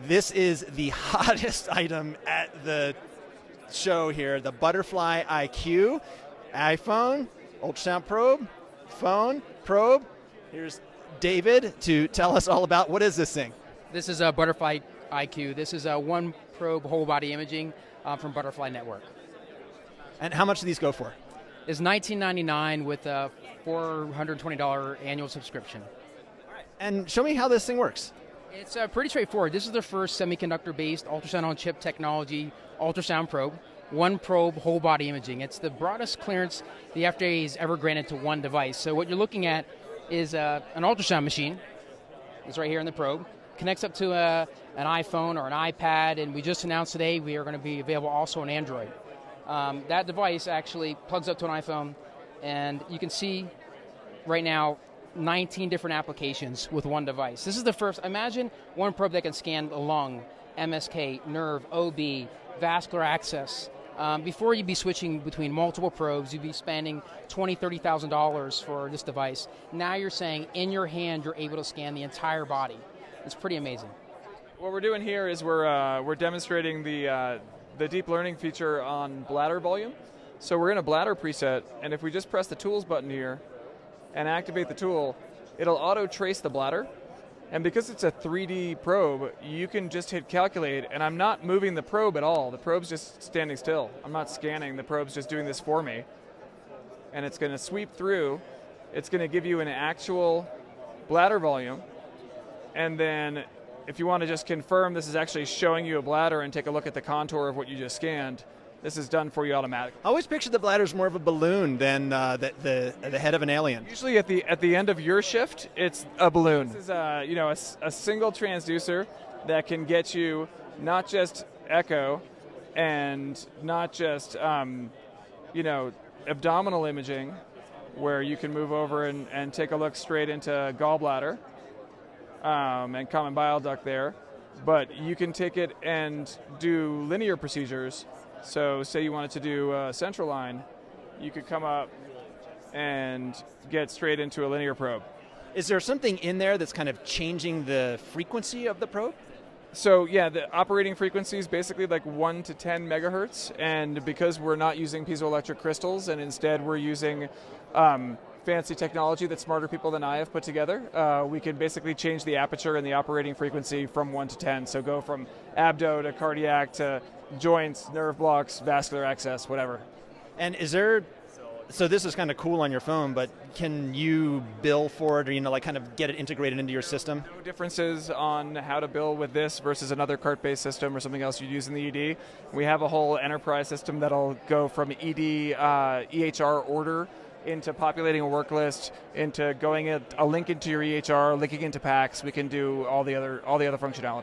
This is the hottest item at the show here, the Butterfly iQ, iPhone, ultrasound probe, phone, probe. Here's David to tell us all about what is this thing. This is a Butterfly iQ. This is a one probe whole body imaging from Butterfly Network. And how much do these go for? It's $19.99 with a $420 annual subscription. And show me how this thing works. It's pretty straightforward. This is the first semiconductor-based ultrasound-on-chip technology ultrasound probe. One probe, whole body imaging. It's the broadest clearance the FDA has ever granted to one device. So what you're looking at is an ultrasound machine. It's right here in the probe. Connects up to an iPhone or an iPad, and we just announced today we are going to be available also on Android. That device actually plugs up to an iPhone, and you can see right now 19 different applications with one device. This is the first. Imagine one probe that can scan the lung, MSK, nerve, OB, vascular access. Before you'd be switching between multiple probes, you'd be spending $20,000, $30,000 for this device. Now you're saying in your hand you're able to scan the entire body. It's pretty amazing. What we're doing here is we're demonstrating the deep learning feature on bladder volume. So we're in a bladder preset, and if we just press the tools button here and activate the tool, it'll auto-trace the bladder. And because it's a 3D probe, you can just hit calculate, and I'm not moving the probe at all. The probe's just standing still. I'm not scanning. The probe's just doing this for me. And it's going to sweep through. It's going to give you an actual bladder volume. And then if you want to just confirm this is actually showing you a bladder and take a look at the contour of what you just scanned, this is done for you automatically. I always pictured the bladder as more of a balloon than the head of an alien. Usually at the end of your shift, it's a balloon. This is a single transducer that can get you not just echo and not just abdominal imaging, where you can move over and take a look straight into gallbladder and common bile duct there, but you can take it and do linear procedures. So say you wanted to do central line, you could come up and get straight into a linear probe. Is there something in there that's kind of changing the frequency of the probe? So yeah, the operating frequency is basically like 1 to 10 megahertz, and because we're not using piezoelectric crystals and instead we're using fancy technology that smarter people than I have put together, we can basically change the aperture and the operating frequency from 1 to 10. So go from abdo to cardiac to joints, nerve blocks, vascular access, whatever. And so this is kind of cool on your phone, but can you bill for it or, kind of get it integrated into your system? No differences on how to bill with this versus another cart-based system or something else you'd use in the ED. We have a whole enterprise system that'll go from ED, EHR order into populating a work list, into going a link into your EHR, linking into PACS. We can do all the other functionality.